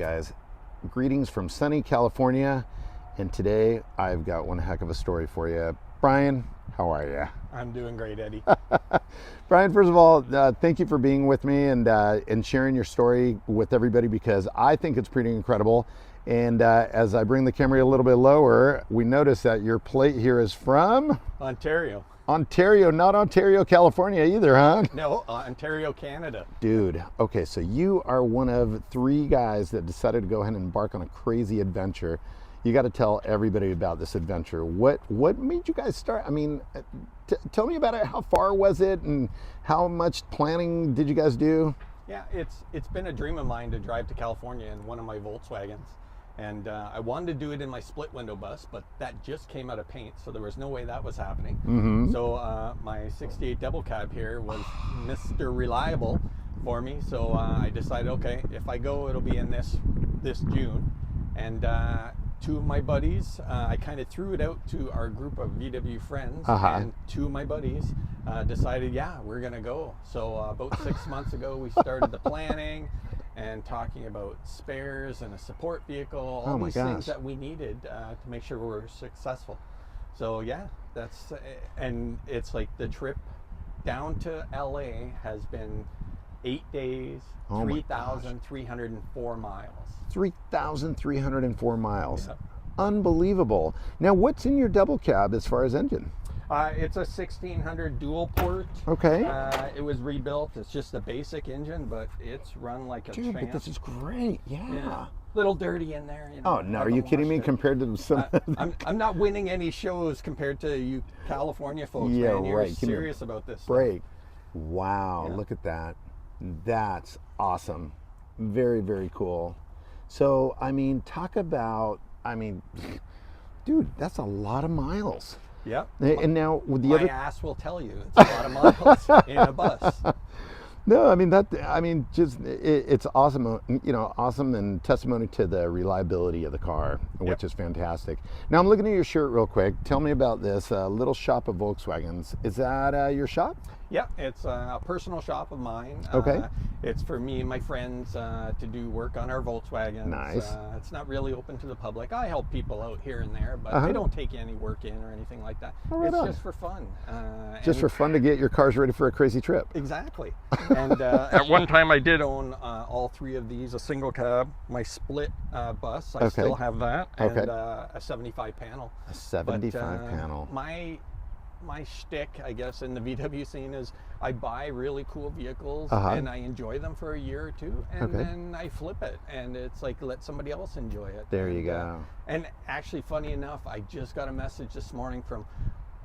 guys. Greetings from sunny California, and today I've got one heck of a story for you. Brian, how are you? I'm doing great, Eddie. Brian, first of all, thank you for being with me and sharing your story with everybody, because I think it's pretty incredible. And as I bring the camera a little bit lower, we notice that your plate here is from Ontario. Ontario, not Ontario, California either, huh? No, Ontario, Canada. Dude, okay, so you are one of 3 guys that decided to go ahead and embark on a crazy adventure. You got to tell everybody about this adventure. What made you guys start? I mean, tell me about it. How far was it, and how much planning did you guys do? Yeah, it's been a dream of mine to drive to California in one of my Volkswagens. And I wanted to do it in my split window bus, but that just came out of paint, so there was no way that was happening. Mm-hmm. So my 68 double cab here was Mr. Reliable for me. So I decided, okay, if I go, it'll be in this June. And 2 of my buddies, I kind of threw it out to our group of VW friends, and 2 of my buddies decided, yeah, we're gonna go. So about 6 months ago, we started the planning and talking about spares and a support vehicle, all these things that we needed to make sure we're successful. So yeah, and it's like the trip down to LA has been 8 days, 3,304 miles. 3,304 miles. Yeah. Unbelievable. Now, what's in your double cab as far as engine? It's a 1600 dual port. Okay. It was rebuilt. It's just a basic engine, but it's run like a champ. But this is great. Yeah. Little dirty in there. You know, oh no, are you kidding me? Compared to some, I'm not winning any shows compared to you California folks. Yeah, man. You're right. serious about this break. Wow, Yeah. Look at that. That's awesome. Very, very cool. So, I mean, talk about, dude, that's a lot of miles. Yep. And now with the my other ass will tell you it's a lot of miles in a bus. No, it's awesome, awesome, and testimony to the reliability of the car, which is fantastic. Now I'm looking at your shirt real quick. Tell me about this little shop of Volkswagens. Is that your shop? Yeah, it's a personal shop of mine. Okay. It's for me and my friends to do work on our Volkswagens. Nice. It's not really open to the public. I help people out here and there, but I don't take any work in or anything like that. It's just for fun. Just for fun to get your cars ready for a crazy trip. Exactly. And at one time I did own all 3 of these, a single cab, my split bus, I still have that, and a 75 panel. A 75 panel. My shtick, I guess, in the VW scene is I buy really cool vehicles and I enjoy them for a year or 2, and then I flip it, and it's like, let somebody else enjoy it. There you go. And actually, funny enough, I just got a message this morning from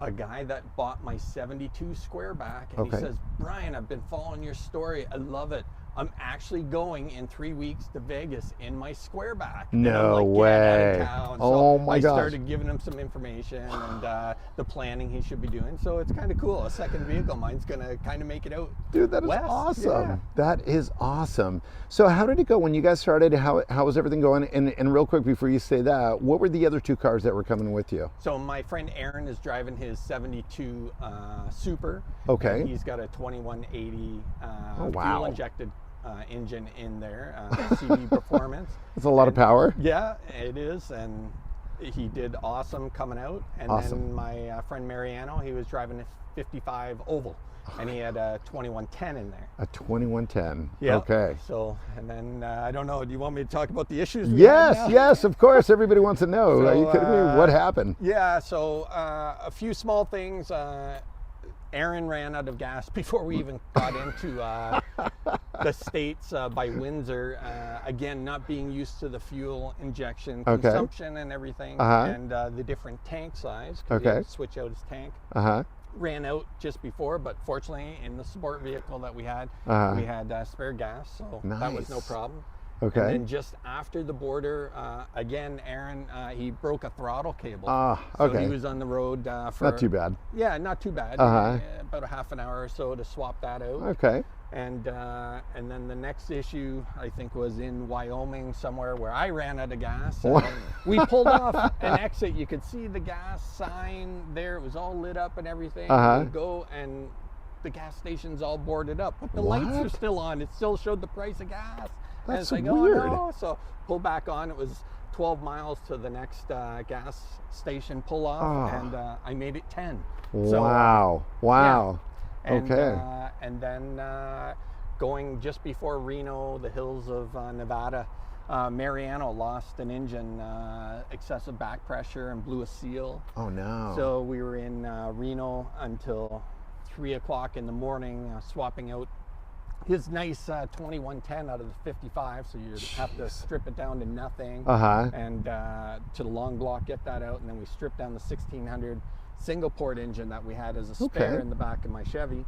a guy that bought my 72 Squareback, and he says, Brian, I've been following your story. I love it. I'm actually going in 3 weeks to Vegas in my Squareback. No way. So I started giving him some information and the planning he should be doing. So it's kind of cool. A second vehicle, mine's going to kind of make it out. Dude, that is awesome. Yeah. That is awesome. So how did it go when you guys started? How was everything going? And real quick before you say that, what were the other 2 cars that were coming with you? So my friend Aaron is driving his 72 Super. Okay. He's got a 2180 fuel injected engine in there, CV performance. It's a lot of power. Yeah, it is, and he did awesome coming out. And then my friend Mariano, he was driving a 55 Oval, and he had a 2110 in there. A 2110. Yeah. Okay. So, and then I don't know. Do you want me to talk about the issues? Yes, of course. Everybody wants to know. Are you kidding me? What happened? Yeah. So a few small things. Aaron ran out of gas before we even got into the States by Windsor. Again, not being used to the fuel injection consumption and everything, and the different tank size, because he had to switch out his tank. Ran out just before, but fortunately in the sport vehicle that we had spare gas, so that was no problem. Okay. And then just after the border, again, Aaron, he broke a throttle cable. So he was on the road for... Not too bad. Yeah, not too bad. About a half an hour or so to swap that out. Okay. And then the next issue, I think, was in Wyoming somewhere where I ran out of gas. We pulled off an exit. You could see the gas sign there. It was all lit up and everything. We go, and the gas station's all boarded up, but the lights are still on. It still showed the price of gas. And That's it's like, weird. oh no. So pull back on. It was 12 miles to the next gas station pull off, Oh. and I made it 10. Wow. Wow. And, Okay. and then going just before Reno, the hills of Nevada, Mariano lost an engine, excessive back pressure, and blew a seal. Oh no. So we were in Reno until 3 o'clock in the morning, swapping out his nice 2110 out of the 55. So you have to strip it down to nothing, and to the long block, get that out, and then we stripped down the 1600 single port engine that we had as a spare in the back of my Chevy,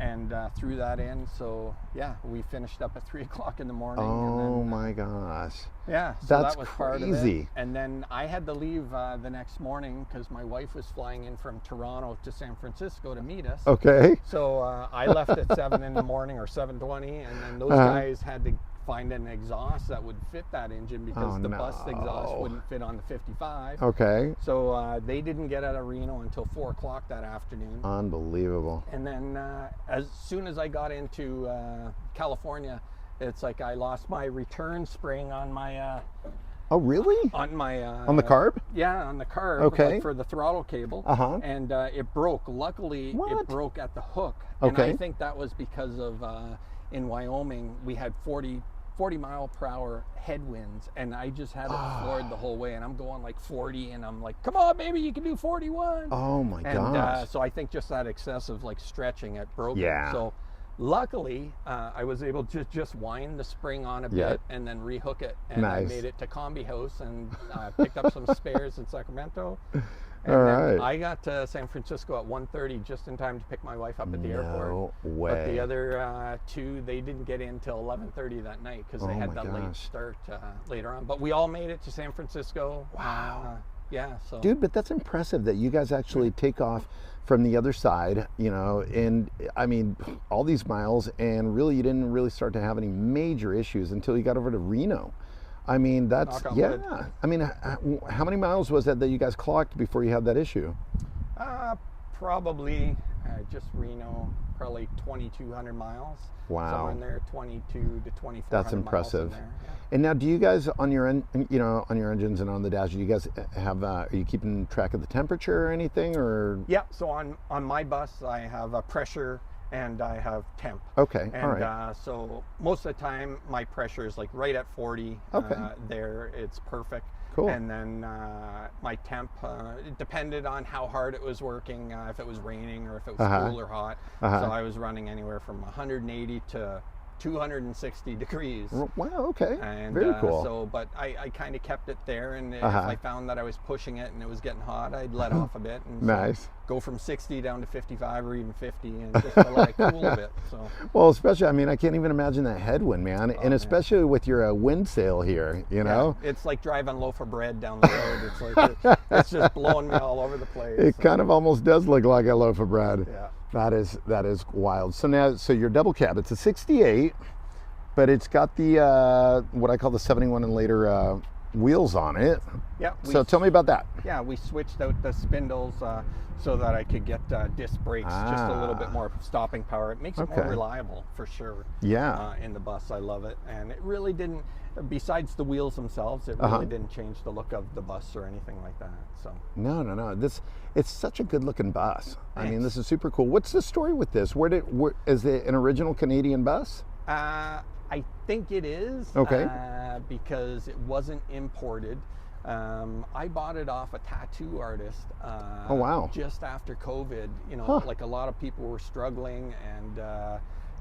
and threw that in. So yeah, we finished up at 3 o'clock in the morning. Oh and then, my gosh. Yeah, so That's that was part of crazy. it. And then I had to leave the next morning because my wife was flying in from Toronto to San Francisco to meet us. Okay. So I left at 7 in the morning or 7:20, and then those guys had to find an exhaust that would fit that engine because the bus exhaust wouldn't fit on the 55. Okay. So they didn't get out of Reno until 4 o'clock that afternoon. Unbelievable. And then as soon as I got into California, it's like I lost my return spring on my Oh really? on my On the carb? Yeah, on the carb. Okay. Like for the throttle cable. And it broke. Luckily, it broke at the hook. And I think that was because of in Wyoming we had 40 mile per hour headwinds, and I just had it floored the whole way, and I'm going like 40, and I'm like, come on baby, you can do 41. Oh my gosh. And so I think just that excessive like stretching, it broke Yeah. it. So luckily I was able to just wind the spring on a bit and then rehook it, and I made it to Combi House and picked up some spares in Sacramento. And then I got to San Francisco at 1:30 just in time to pick my wife up at the airport. No way. But the other two, they didn't get in till 11:30 that night because they had that late start later on. But we all made it to San Francisco. Wow. Yeah. So. Dude, but that's impressive that you guys actually take off from the other side, you know, and I mean, all these miles, and really you didn't really start to have any major issues until you got over to Reno. I mean, that's, wood. I mean, how many miles was that you guys clocked before you had that issue? Probably just Reno, probably 2,200 miles. Wow. Somewhere in there, 22 to 24. That's impressive. Miles in there. Yeah. And now, do you guys on your on your engines and on the dash, do you guys have? Are you keeping track of the temperature or anything, or? Yeah. So on my bus, I have a pressure and I have temp. Okay. And all right. so most of the time, my pressure is like right at 40. Okay. There, it's perfect. Cool. And then my temp, it depended on how hard it was working, if it was raining or if it was cool or hot. So I was running anywhere from 180 to 260 degrees. Wow, okay. And, very cool. So, but I kind of kept it there, and if I found that I was pushing it and it was getting hot, I'd let off a bit and nice. Go from 60 down to 55 or even 50, and just to let it cool a bit. So. Well, especially, I mean, I can't even imagine that headwind, man, and especially with your wind sail here, you know. It's like driving a loaf of bread down the road. It's like it's just blowing me all over the place. It kind of almost does look like a loaf of bread. Yeah. That is wild. So now, so your double cab, it's a 68, but it's got the what I call the 71 and later wheels on it. Yeah. So tell me about that. Yeah, we switched out the spindles so that I could get disc brakes, just a little bit more stopping power. It makes it more reliable for sure. Yeah. In the bus, I love it, and it really didn't. Besides the wheels themselves, it really didn't change the look of the bus or anything like that. So. No. It's such a good-looking bus. Thanks. I mean, this is super cool. What's the story with this? Is it an original Canadian bus? I think it is. Okay. Because it wasn't imported. I bought it off a tattoo artist. Oh wow! Just after COVID, you know, like a lot of people were struggling, and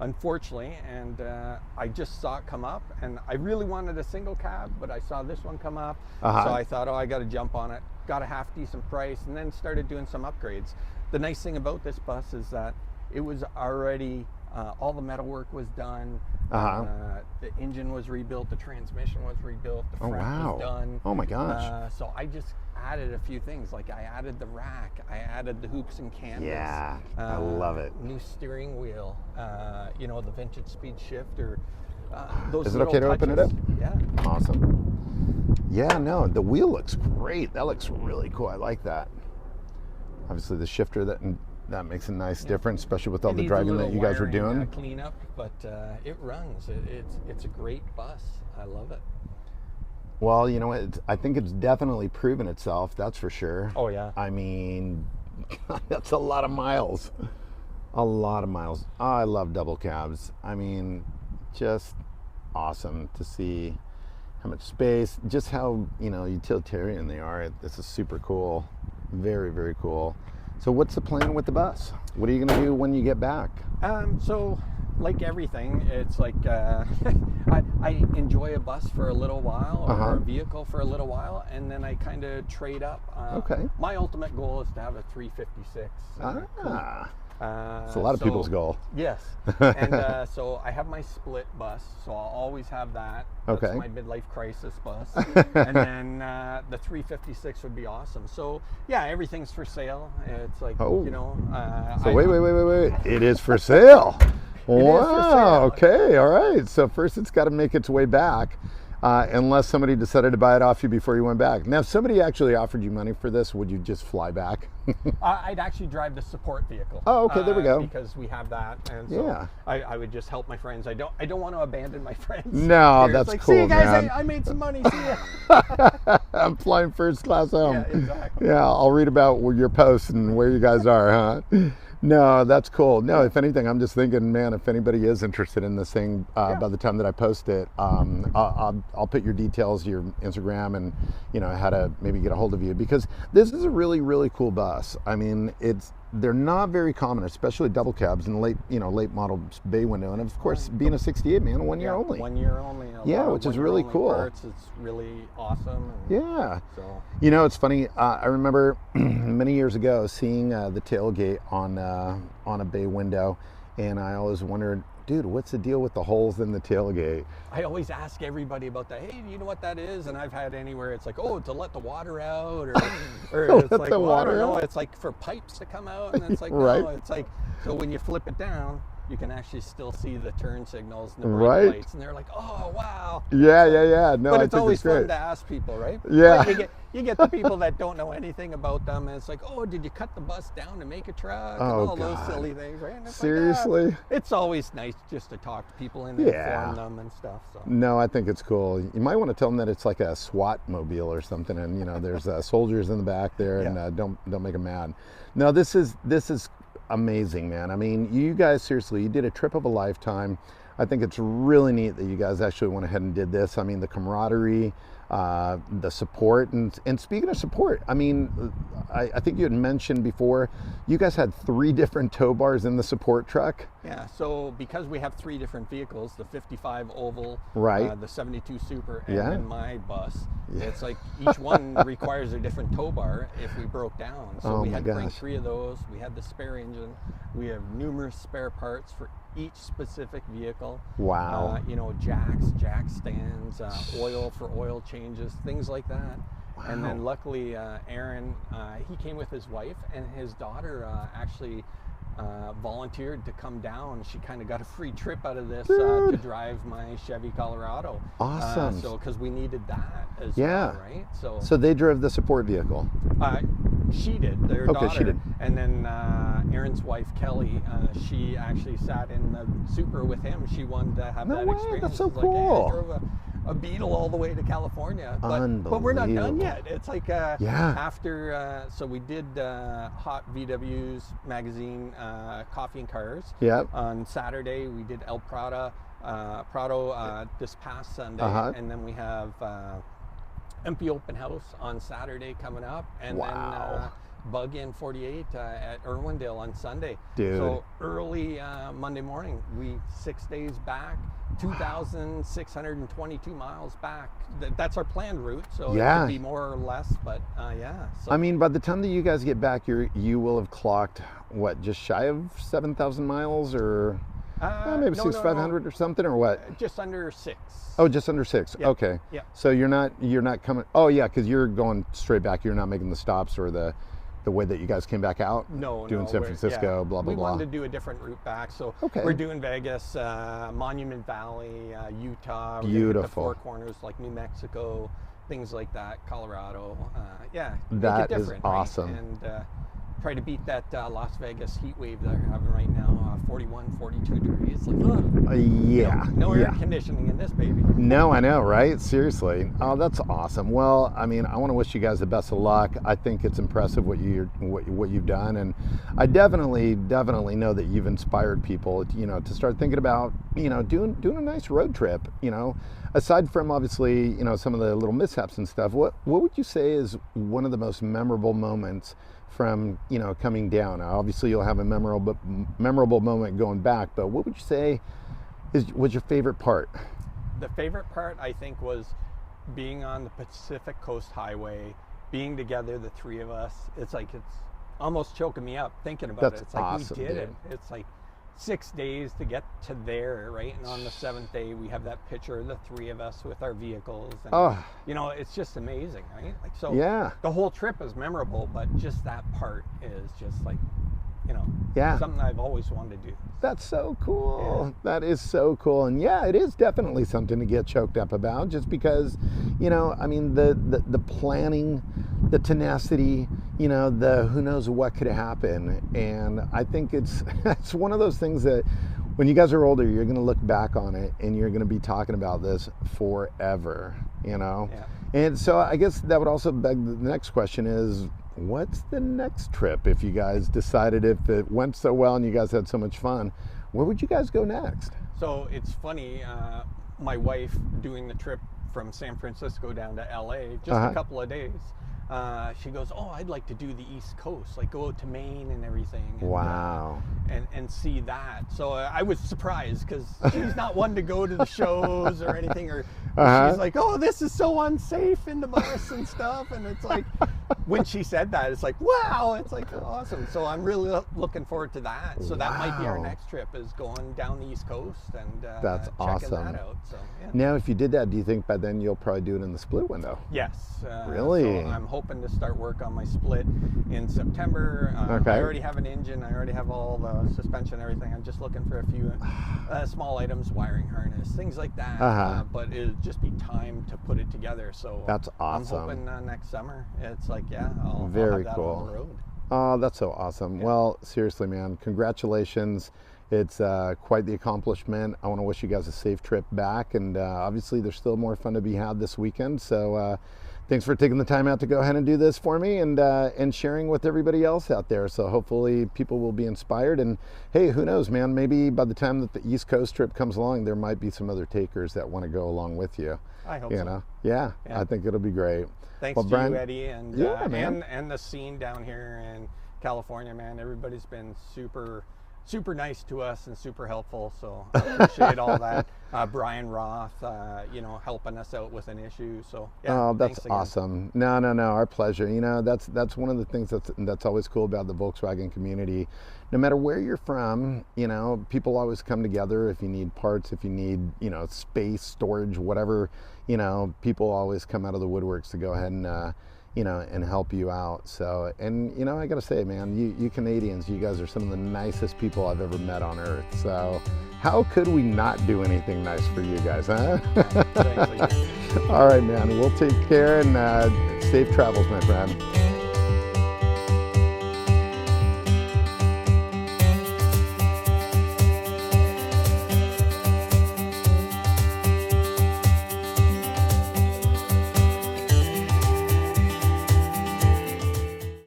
unfortunately, and I just saw it come up, and I really wanted a single cab, but I saw this one come up, so I thought, oh, I got to jump on it. Got a half decent price, and then started doing some upgrades. The nice thing about this bus is that it was already all the metal work was done. The engine was rebuilt, the transmission was rebuilt, the front was done. Oh my gosh. So I just added a few things, like I added the rack, I added the hoops and canvas. Yeah, I love it. New steering wheel, you know, the vintage speed shifter. Those Is it okay to open it up? Yeah. Awesome. Yeah, no, the wheel looks great. That looks really cool. I like that. Obviously the shifter that That makes a nice difference, especially with all It the needs a driving little that you guys are wiring, doing. cleanup, but it runs. It's a great bus. I love it. Well, you know what? I think it's definitely proven itself. That's for sure. Oh yeah. I mean, that's a lot of miles. A lot of miles. Oh, I love double cabs. I mean, just awesome to see how much space, just how, utilitarian they are. This is super cool. Very, very cool. So what's the plan with the bus? What are you going to do when you get back? So like everything, it's like I enjoy a bus for a little while or a vehicle for a little while, and then I kind of trade up. Okay. My ultimate goal is to have a 356. It's a lot of people's goal. Yes. And so I have my split bus, so I'll always have that. That's Okay. my midlife crisis bus. And then the 356 would be awesome. So yeah, everything's for sale. It's like, Oh. So I- wait. It is for sale. Wow. is for sale. Okay. All right. So first it's got to make its way back. Unless somebody decided to buy it off you before you went back. Now, if somebody actually offered you money for this, would you just fly back? I'd actually drive the support vehicle. Oh, okay, there we go. Because we have that, and so Yeah. I would just help my friends. I don't want to abandon my friends. No, Here, it's that's like, cool, see you guys, man. I made some money. See ya. I'm flying first class home. Yeah, exactly. Yeah, I'll read about your posts and where you guys are, huh? No, that's cool. No, if anything, I'm just thinking, man, if anybody is interested in this thing, by the time that I post it, I'll put your details, your Instagram, and how to maybe get a hold of you, because this is a really, really cool bus. I mean, they're not very common, especially double cabs and late model bay window, and of course, being a '68, man, 1 year only. 1 year only. Yeah, which is really cool. Parts. It's really awesome. And Yeah. So It's funny. I remember many years ago seeing the tailgate on a bay window, and I always wondered, dude, what's the deal with the holes in the tailgate? I always ask everybody about that. Hey, do you know what that is? And I've had anywhere it's like, oh, to let the water out, or it's Let like, the well, I water don't know. out? It's like for pipes to come out, and it's like, Right. no, it's like, so when you flip it down, you can actually still see the turn signals and the Right. brake lights, and they're like, oh, wow. Yeah. No, But I it's think always great. fun to ask people, right? Yeah. But you get the people that don't know anything about them, and it's like, oh, did you cut the bus down to make a truck? And Oh, all those God. silly things, right? And it's Seriously? like, it's always nice just to talk to people and Yeah. inform them and stuff. So. No, I think it's cool. You might want to tell them that it's like a SWAT mobile or something, and there's soldiers in the back there, and Yeah. don't make them mad. No, this is amazing, man. I mean, you guys, seriously, you did a trip of a lifetime. I think it's really neat that you guys actually went ahead and did this. I mean, the camaraderie, the support, and speaking of support, I mean, I think you had mentioned before, you guys had 3 different tow bars in the support truck. Yeah, so because we have 3 different vehicles, the 55 oval, Right. the 72 Super, and Yeah. then my bus, it's like each one requires a different tow bar if we broke down. So Oh we my had to bring gosh. 3 of those. We had the spare engine. We have numerous spare parts for each specific vehicle. Wow. Jack stands, oil for oil changes, things like that. And then luckily, Aaron, he came with his wife, and his daughter actually volunteered to come down. She kind of got a free trip out of this to drive my Chevy Colorado. Awesome. So because we needed that as Yeah. well, right? So they drove the support vehicle. She did, their Okay, daughter. she did. And then Aaron's wife, Kelly, she actually sat in the Super with him. She wanted to have No that way, experience. that's so She's like, hey, cool. I drove a Beetle all the way to California. But we're not done Unbelievable. yet. It's like after, so we did Hot VW's magazine, Coffee and Cars. Yep. On Saturday, we did El Prado this past Sunday. And then we have MP Open House on Saturday coming up, and Wow. then Bug In 48 at Irwindale on Sunday. Dude. So early Monday morning, 6 days back, 2,622 miles back. That's our planned route, so it Yeah. could be more or less, but yeah. So I mean, by the time that you guys get back, you will have clocked what, just shy of 7,000 miles, or maybe no, 6,500 or something, or what? just under 6. Oh, just under 6. Yeah. Okay. Yeah. So you're not coming. Oh yeah, because you're going straight back. You're not making the stops or the way that you guys came back out. Doing San Francisco, blah blah we blah. wanted to do a different route back, so Okay. we're doing Vegas, Monument Valley, Utah. We're gonna hit Beautiful. the Four Corners like New Mexico, things like that. Colorado. Make That it is different, right? awesome. And try to beat that Las Vegas heat wave they're having right now, 41, 42 degrees. Like, ugh. Yeah. No air Yeah. conditioning in this baby. No, I know, right? Seriously. Oh, that's awesome. Well, I mean, I want to wish you guys the best of luck. I think it's impressive what you've done, and I definitely know that you've inspired people, to start thinking about, doing a nice road trip. Aside from obviously, some of the little mishaps and stuff. What would you say is one of the most memorable moments from coming down? Now, obviously, you'll have a memorable moment going back, but what would you say was your favorite part? The favorite part, I think, was being on the Pacific Coast Highway, being together, the three of us. It's almost choking me up thinking about That's it. It's like awesome, we did dude. it. It's like 6 days to get to there, right? And on the 7th day, we have that picture of the three of us with our vehicles. And, Oh. It's just amazing, right? Like, so Yeah. the whole trip is memorable, but just that part is just like, Yeah. something I've always wanted to do. That's so cool. Yeah. That is so cool. And yeah, it is definitely something to get choked up about, just because, I mean, the planning, the tenacity, the who knows what could happen. And I think it's one of those things that when you guys are older, you're going to look back on it and you're going to be talking about this forever, Yeah. And so I guess that would also beg the next question is, what's the next trip? If you guys decided, if it went so well and you guys had so much fun, where would you guys go next? So it's funny, my wife doing the trip from San Francisco down to LA, just a couple of days. She goes, "Oh, I'd like to do the East Coast, like go out to Maine and everything." And, Wow. And see that. So I was surprised because she's not one to go to the shows or anything. Or she's like, "Oh, this is so unsafe in the bus and stuff." And it's like, when she said that, it's like, wow, it's like awesome. So I'm really looking forward to that. So that might be our Wow. next trip, is going down the East Coast and That's checking awesome. that out. So yeah. Now, if you did that, do you think by then you'll probably do it in the split window? Yes. Really? So I'm hoping to start work on my split in September. Okay. I already have an engine. I already have all the suspension, everything. I'm just looking for a few small items, wiring harness, things like that. But it'll just be time to put it together. So That's awesome. I'm hoping next summer. It's like, yeah, I'll Very have that cool. on the road. Oh, that's so awesome. Yeah. Well, seriously, man, congratulations. It's quite the accomplishment. I want to wish you guys a safe trip back. And obviously, there's still more fun to be had this weekend. So thanks for taking the time out to go ahead and do this for me and sharing with everybody else out there. So hopefully people will be inspired. And hey, who knows, man, maybe by the time that the East Coast trip comes along, there might be some other takers that want to go along with you. I hope so. Yeah, Yeah. I think it'll be great. Thanks Well, to Brian, you, Eddie, and Yeah, man. and the scene down here in California, man. Everybody's been super nice to us and super helpful. So I appreciate all that. Brian Roth, helping us out with an issue. So yeah, Oh, that's thanks again. awesome. No, our pleasure. That's one of the things that's always cool about the Volkswagen community. No matter where you're from, people always come together. If you need parts, if you need, space, storage, whatever, people always come out of the woodworks to go ahead and, and help you out. So, and I gotta say, man, you Canadians, you guys are some of the nicest people I've ever met on earth. So how could we not do anything nice for you guys, huh? Thanks again. All right, man, we'll take care and safe travels, my friend.